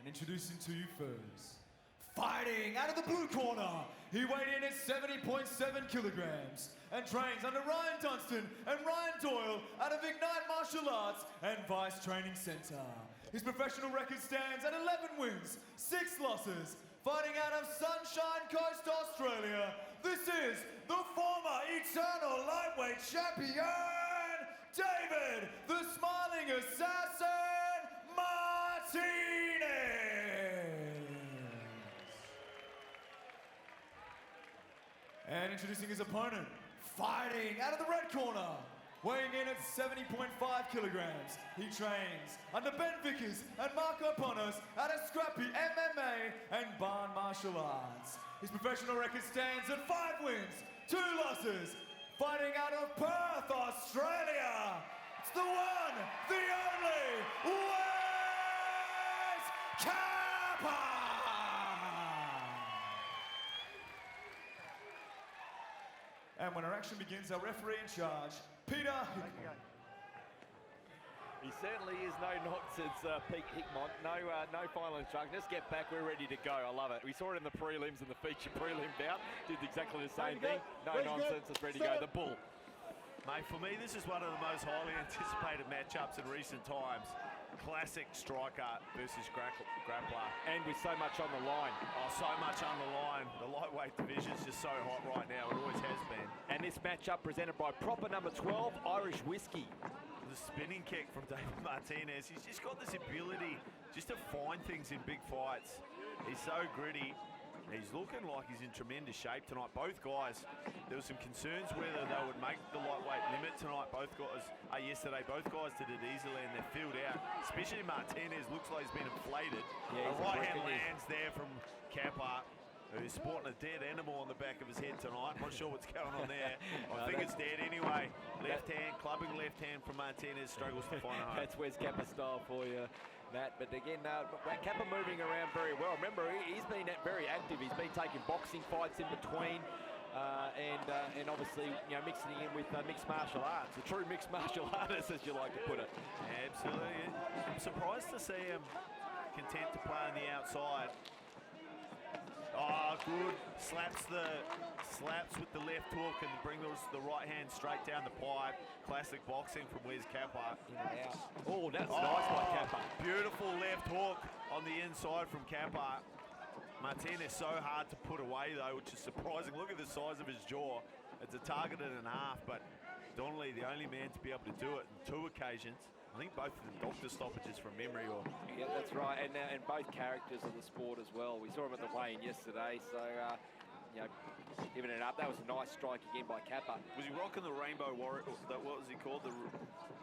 And introducing to you first, fighting out of the blue corner, he weighed in at 70.7 kilograms and trains under Ryan Dunstan and Ryan Doyle out of Ignite Martial Arts and Vice Training Centre. His professional record stands at 11 wins, 6 losses. Fighting out of Sunshine Coast, Australia, this is the former Eternal Lightweight Champion, David the Smiling Assassin Martinez. And introducing his opponent, fighting out of the red corner, weighing in at 70.5 kilograms. He trains under Ben Vickers and Marco Ponos out of Scrappy MMA and Barn Martial Arts. His professional record stands at 5 wins, 2 losses. Fighting out of Perth, Australia, it's the one, the only, Wes Capper! And when our action begins, our referee in charge, Peter Hickmont. He certainly is no nonsense, Pete Hickmont. No final instruction. Just get back. We're ready to go. I love it. We saw it in the prelims and the feature prelim bout. Did exactly the same thing. No nonsense. It's ready to go. The bull. Mate, for me, this is one of the most highly anticipated matchups in recent times. Classic striker versus grappler. And with so much on the line. Oh, so much on the line. The lightweight division's just so hot right now. It always has been. And this matchup presented by proper number 12, Irish Whiskey. The spinning kick from David Martinez. He's just got this ability just to find things in big fights. He's so gritty. He's looking like he's in tremendous shape tonight. Both guys, there were some concerns whether they would make the lightweight limit tonight. Both guys, yesterday, both guys did it easily and they're filled out. Especially Martinez, looks like he's been inflated. Yeah, a right hand lands there from Capper, who's sporting a dead animal on the back of his head tonight. Not sure what's going on there. I think it's dead anyway. Left hand, clubbing left hand from Martinez, struggles to find a home. That's Wes Capper style for you, Matt. But again, Capper moving around very well. Remember, he's been very active. He's been taking boxing fights in between. And obviously, mixing it in with mixed martial arts. A true mixed martial artist, as you like to put it. Absolutely. I'm surprised to see him content to play on the outside. Oh, good. Slaps with the left hook and brings the right hand straight down the pipe. Classic boxing from Wes Capper. In and out. Oh, that's nice by Capper. Beautiful left hook on the inside from Capper. Martinez so hard to put away though, which is surprising. Look at the size of his jaw. It's a targeted and a half, but Donnelly, the only man to be able to do it on 2 occasions. I think both of them doctor stoppages from memory. Yeah, that's right, and both characters of the sport as well. We saw him at the weigh-in yesterday, so giving it up. That was a nice strike again by Capper. Was he rocking the Rainbow Warrior? What was he called?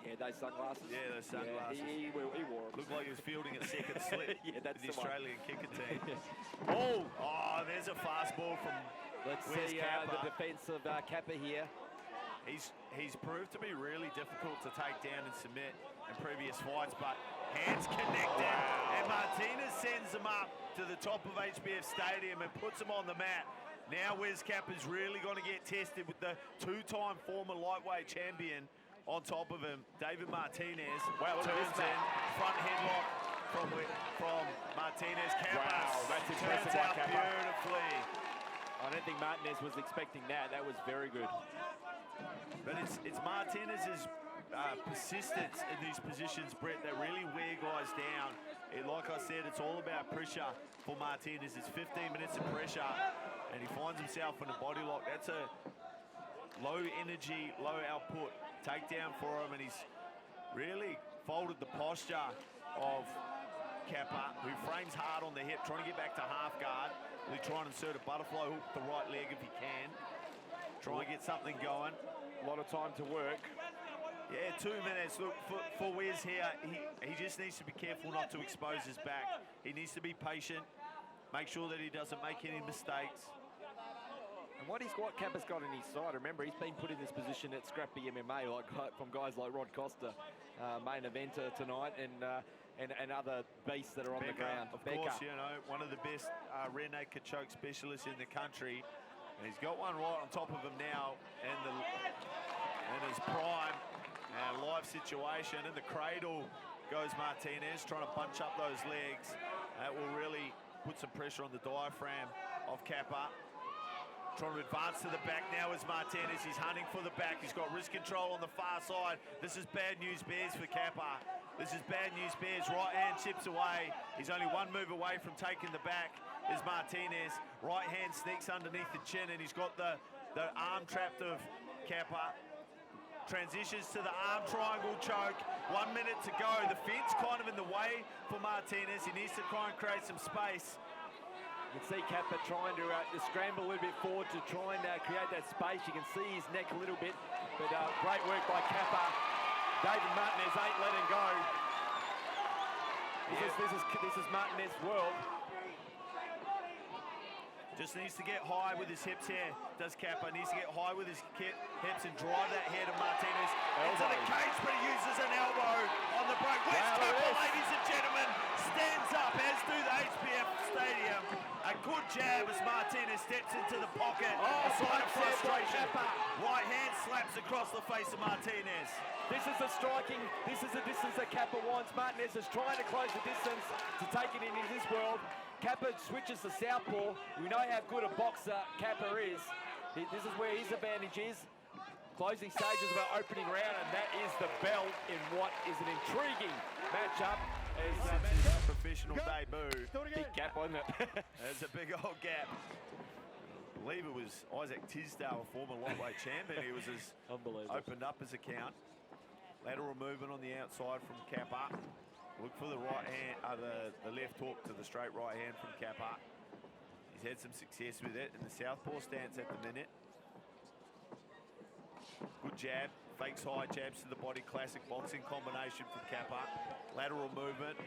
Yeah, those sunglasses. Yeah, those sunglasses. Yeah, he wore them. Looked like he was fielding a second slip. Yeah, that's the Australian kicker team. Oh, there's a fast ball from Let's Wes see Capper. the defence of Capper here. He's proved to be really difficult to take down and submit in previous fights, but hands connected, and Martinez sends him up to the top of HBF Stadium and puts him on the mat. Now Wes Capper's really going to get tested with the 2-time former lightweight champion on top of him. David Martinez turns in, front headlock from Martinez. Capper that's impressive turns out by Capper. beautifully. I don't think Martinez was expecting that. That was very good. But it's Martinez's persistence in these positions, Brett, that really wear guys down. Like I said, it's all about pressure for Martinez. It's 15 minutes of pressure, and he finds himself in a body lock. That's a low energy, low output takedown for him, and he's really folded the posture of Capper, who frames hard on the hip, trying to get back to half guard. Really trying to insert a butterfly hook with the right leg if he can. Try and get something going. A lot of time to work. Yeah, 2 minutes. Look, for Wes here, he just needs to be careful not to expose his back. He needs to be patient, make sure that he doesn't make any mistakes. And what Capper's got on his side, remember, he's been put in this position at Scrappy MMA from guys like Rod Costa, main eventer tonight, and other beasts that are on the ground. Of course, one of the best rear naked choke specialists in the country. And he's got one right on top of him now in his prime. Live situation in the cradle goes Martinez, trying to bunch up those legs. That will really put some pressure on the diaphragm of Capper. Trying to advance to the back now is Martinez. He's hunting for the back. He's got wrist control on the far side. This is bad news bears for Capper. This is bad news bears. Right hand chips away. He's only one move away from taking the back is Martinez. Right hand sneaks underneath the chin and he's got the arm trapped of Capper. Transitions to the arm triangle choke. 1 minute to go. The fence kind of in the way for Martinez. He needs to try and create some space. You can see Capper trying to scramble a little bit forward to try and create that space. You can see his neck a little bit, but great work by Capper. David Martinez ain't letting go. This is Martinez's world. Just needs to get high with his hips here, does Capper. Needs to get high with his hips and drive that head of Martinez into the cage, but he uses an elbow on the break. Wes Capper, ladies and gentlemen, stands up, as do the HPF Stadium. A good jab as Martinez steps into the pocket. A sign of frustration. Right hand slaps across the face of Martinez. This is the striking, this is the distance that Capper wants. Martinez is trying to close the distance to take it into this world. Capper switches to southpaw. We know how good a boxer Capper is. This is where his advantage is. Closing stages of our opening round, and that is the bell in what is an intriguing matchup. As professional debut. Big gap, wasn't it? There's a big old gap. I believe it was Isaac Tisdale, a former lightweight champion. He was opened up his account. Lateral movement on the outside from Capper. Look for the right hand, the left hook to the straight right hand from Capper. He's had some success with it in the southpaw stance at the minute. Good jab, fakes high jabs to the body, classic boxing combination from Capper. Lateral movement,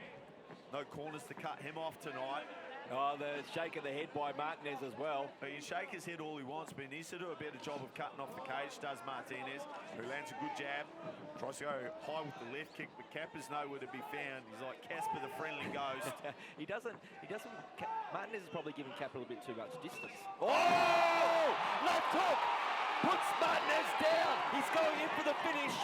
no corners to cut him off tonight. Oh, the shake of the head by Martinez as well. But he can shake his head all he wants, but he needs to do a better job of cutting off the cage, does Martinez, who lands a good jab. Tries to go high with the left kick, but Capper's nowhere to be found. He's like Casper the Friendly Ghost. he doesn't, Martinez is probably giving Capper a little bit too much distance. Oh! Left hook! Puts Martinez down. He's going in for the finish.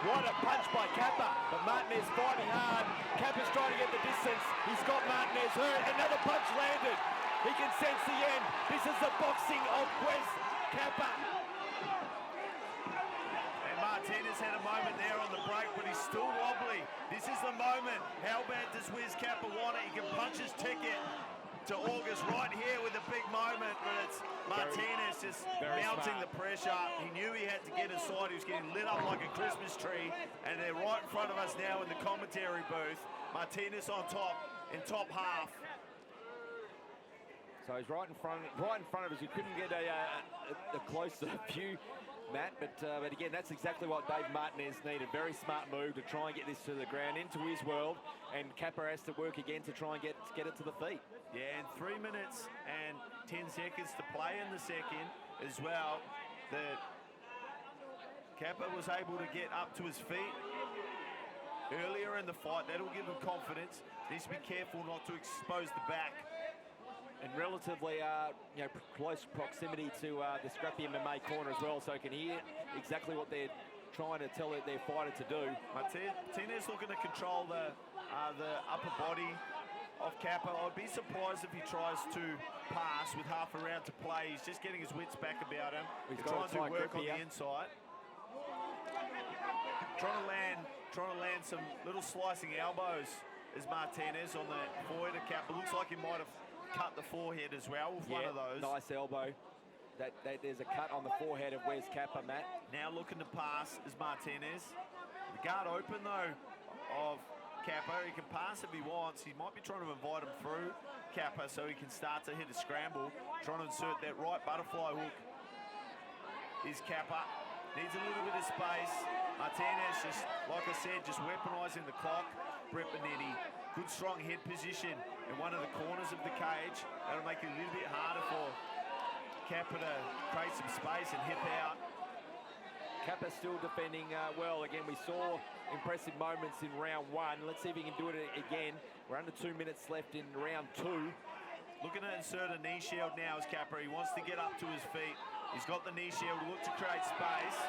What a punch by Capper, but Martinez fighting hard. Capper's trying to get the distance. He's got Martinez hurt. Another punch landed. He can sense the end. This is the boxing of Wes Capper. And Martinez had a moment there on the break, but he's still wobbly. This is the moment. How bad does Wes Capper want it? He can punch his ticket to August right here with a big moment, but it's Martinez just mounting the pressure. He knew he had to get inside. He was getting lit up like a Christmas tree, and they're right in front of us now in the commentary booth. Martinez on top, in top half. So he's right in front of us. You couldn't get a closer view, Matt, but again, that's exactly what Dave Martinez needed. Very smart move to try and get this to the ground, into his world, and Capper has to work again to try and get it to the feet. Yeah, and 3 minutes and 10 seconds to play in the second as well. Capper was able to get up to his feet earlier in the fight. That'll give him confidence. Needs to be careful not to expose the back. And relatively close proximity to the scrappy MMA corner as well, so he can hear exactly what they're trying to tell their fighter to do. Martinez looking to control the upper body of Capper. I'd be surprised if he tries to pass with half a round to play. He's just getting his wits back about him. He's trying to work on the inside. Trying to land some little slicing elbows is Martinez on the forehead of Capper. Looks like he might have cut the forehead as well with one of those. Nice elbow. There's a cut on the forehead of Wes Capper, Matt. Now looking to pass is Martinez. The guard open though of Capper. He can pass if he wants. He might be trying to invite him through Capper so he can start to hit a scramble. Trying to insert that right butterfly hook is Capper. Needs a little bit of space. Martinez just, like I said, just weaponizing the clock. Brett Benetti, good strong head position in one of the corners of the cage. That'll make it a little bit harder for Capper to create some space and hip out. Capper still defending well. Again, we saw impressive moments in round one. Let's see if he can do it again. We're under 2 minutes left in round two. Looking to insert a knee shield now is Capper. He wants to get up to his feet. He's got the knee shield, look to create space.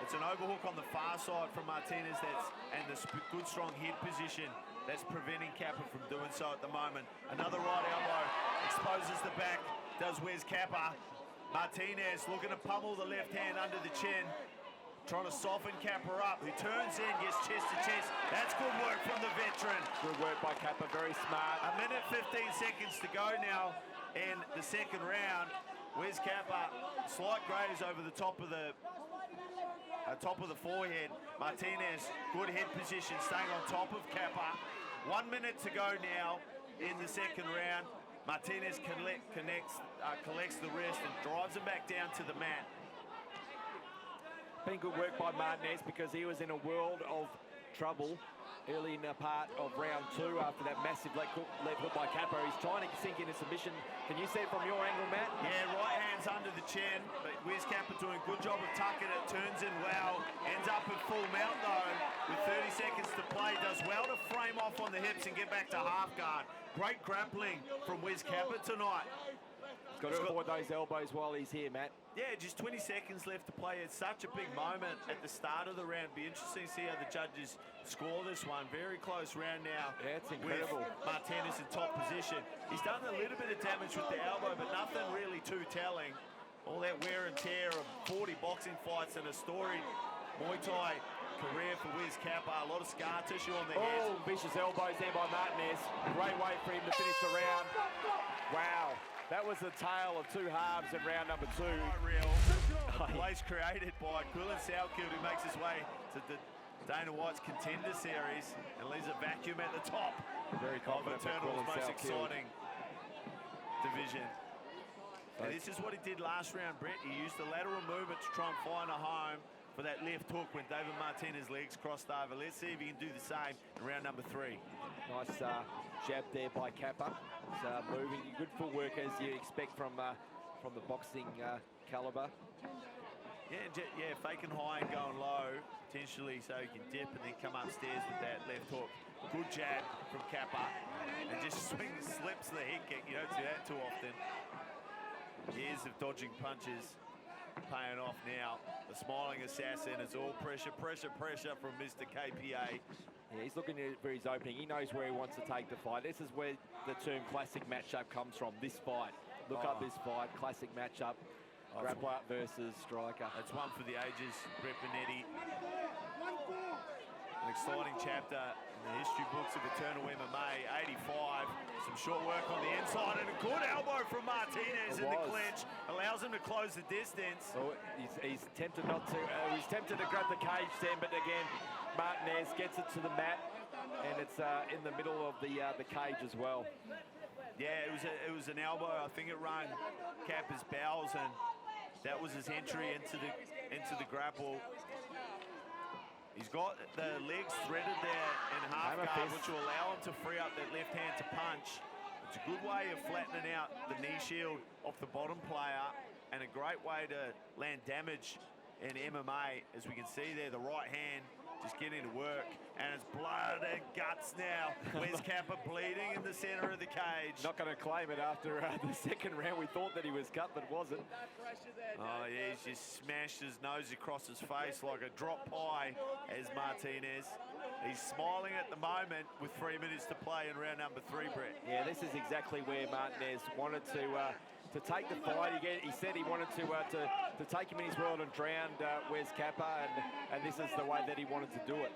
It's an overhook on the far side from Martinez, and the good strong head position that's preventing Capper from doing so at the moment. Another right elbow, exposes the back, does Wes Capper. Martinez looking to pummel the left hand under the chin, trying to soften Capper up, who turns in, gets chest to chest. That's good work from the veteran. Good work by Capper, very smart. A minute 15 seconds to go now in the second round. Wes Capper, slight graze over the top of the forehead. Martinez, good head position, staying on top of Capper. 1 minute to go now in the second round. Martinez collects the wrist and drives him back down to the mat. Been good work by Martinez because he was in a world of trouble early in the part of round 2 after that massive leg hook by Capper. He's trying to sink into submission. Can you see it from your angle, Matt? Yeah, right hand's under the chin, but Wes Capper doing a good job of tucking it, turns in well, ends up at full mount though, with 30 seconds to play, does well to frame off on the hips and get back to half guard. Great grappling from Wes Capper tonight. He's got to avoid those elbows while he's here, Matt. Yeah, just 20 seconds left to play. It's such a big moment at the start of the round. Be interesting to see how the judges score this one. Very close round now. Yeah, it's incredible. With Martinez in top position. He's done a little bit of damage with the elbow, but nothing really too telling. All that wear and tear of 40 boxing fights and a storied Muay Thai career for Wes Capper. A lot of scar tissue on the head. Oh, vicious elbows there by Martinez. Great way for him to finish the round. Wow. That was the tale of two halves in round number 2. Real. A place created by Quillan Southkill, who makes his way to the Dana White's Contender Series and leaves a vacuum at the top. Very confident. Eternal's most exciting division. And this is what he did last round, Brett. He used the lateral movement to try and find a home for that left hook when David Martinez's legs crossed over. Let's see if he can do the same in round number 3. Nice jab there by Capper. Moving, good footwork as you expect from the boxing caliber. Yeah, faking high and going low, potentially so he can dip and then come upstairs with that left hook. Good jab from Capper, and just slips the head kick. You don't see that too often. Years of dodging punches paying off now. The smiling assassin is all pressure from Mr. KPA. Yeah, he's looking for his opening. He knows where he wants to take the fight. This is where the term classic matchup comes from, this fight. Look up this fight, classic matchup. Grappler versus striker. That's one for the ages, Brett Benetti. An exciting chapter in the history books of Eternal MMA. 85, some short work on the inside and a good elbow from Martinez in the clinch. Allows him to close the distance. Oh, he's tempted not to, he's tempted to grab the cage then, but again, Martinez gets it to the mat, and it's in the middle of the cage as well. Yeah, it was an elbow. I think it rung Capper's bowels, and that was his entry into the grapple. He's got the legs threaded there in half guard, which will allow him to free up that left hand to punch. It's a good way of flattening out the knee shield off the bottom player, and a great way to land damage in MMA. As we can see there, the right hand just getting to work, and it's blood and guts now. Wes Capper bleeding in the center of the cage. Not going to claim it after the second round. We thought that he was cut, but wasn't. Oh yeah, he's just smashed his nose across his face like a drop pie as Martinez. He's smiling at the moment with 3 minutes to play in round number 3, Brett. Yeah, this is exactly where Martinez wanted to take the fight. He said he wanted to take him in his world and drown Wes Capper, and this is the way that he wanted to do it.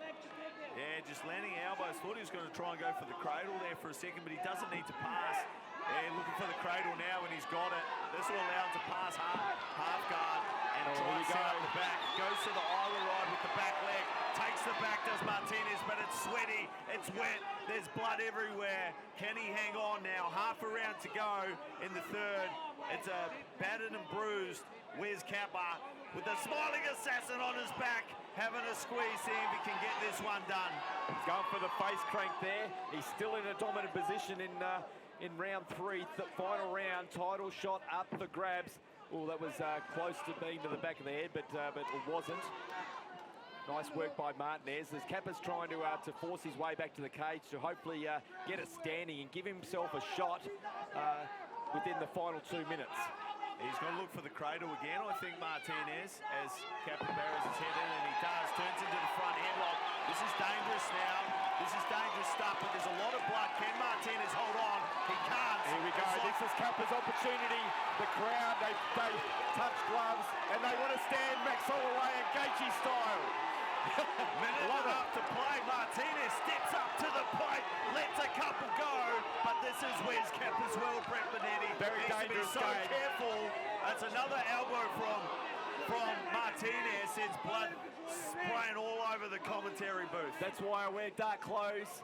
Yeah, just landing elbows. Thought he was going to try and go for the cradle there for a second, but he doesn't need to pass. Yeah, looking for the cradle now, and he's got it. This will allow him to pass half guard and drives out the back. Goes to the Isla ride with the back leg. Takes the back, does Martinez, but it's sweaty, it's wet, there's blood everywhere. Can he hang on now? Half a round to go in the third. It's a battered and bruised Wes Capper with the smiling assassin on his back, having a squeeze, see if he can get this one done. He's going for the face crank there. He's still in a dominant position in round 3, the final round. Title shot up for grabs. Oh, that was close to being to the back of the head, but it wasn't. Nice work by Martinez as Capper's trying to force his way back to the cage to hopefully get it standing and give himself a shot within the final 2 minutes. He's going to look for the cradle again, I think, Martinez, as Capper buries his head in, and he does. Turns into the front headlock. This is dangerous now. This is dangerous stuff, but there's a lot of blood. Can Martinez hold on? He can't. Here we go. This is Capper's opportunity. The crowd, they touch gloves, and they want to stand Max Holloway and Gaethje style. Minute and a half to play. Martinez steps up to the plate, lets a couple go, but this is Wes Capper's well, Brett Benetti. Very dangerous so game. Careful. That's another elbow from Martinez. Sends blood spraying all over the commentary booth. That's why I wear dark clothes.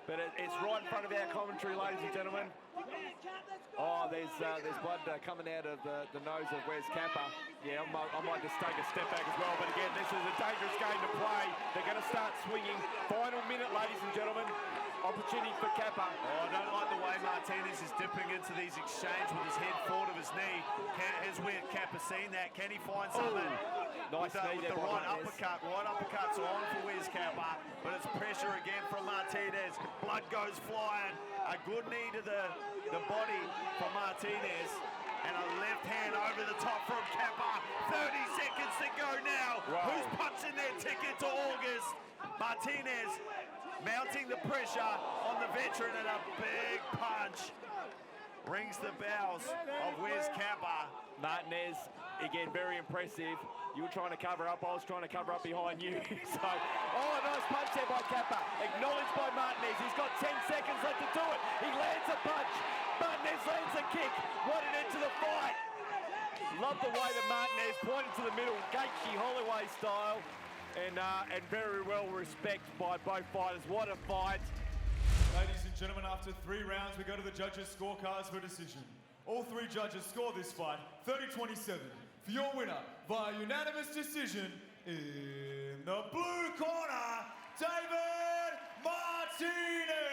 But it's right in front of our commentary, ladies and gentlemen. Oh, there's blood coming out of the nose of Wes Capper. Yeah, I might just take a step back as well. But again, this is a dangerous game to play. They're going to start swinging. Final minute, ladies and gentlemen. Opportunity for Capper. Oh, I don't like the way Martinez is dipping into these exchanges with his head forward of his knee. Has Wes Capper seen that? Can he find something? Nice knee there, the right uppercut. Right uppercut's on for Wes Capper, but it's pressure again from Martinez. Blood goes flying. A good knee to the body from Martinez. And a left hand over the top from Capper. 30 seconds to go now. Wow. Who's punching their ticket to August? Martinez mounting the pressure on the veteran, and a big punch rings the bells of Wes Capper. Martinez, again, very impressive. You were trying to cover up, I was trying to cover up behind you. So, oh, nice punch there by Capper. Acknowledged by Martinez. He's got 10 seconds left to do it. He lands a punch. Martinez lands a kick. What an end to the fight. Love the way that Martinez pointed to the middle, Gaethje Holloway style. And very well respect by both fighters. What a fight. Ladies and gentlemen, after 3 rounds, we go to the judges' scorecards for decision. All 3 judges score this fight 30-27. For your winner, via unanimous decision, in the blue corner, David Martinez.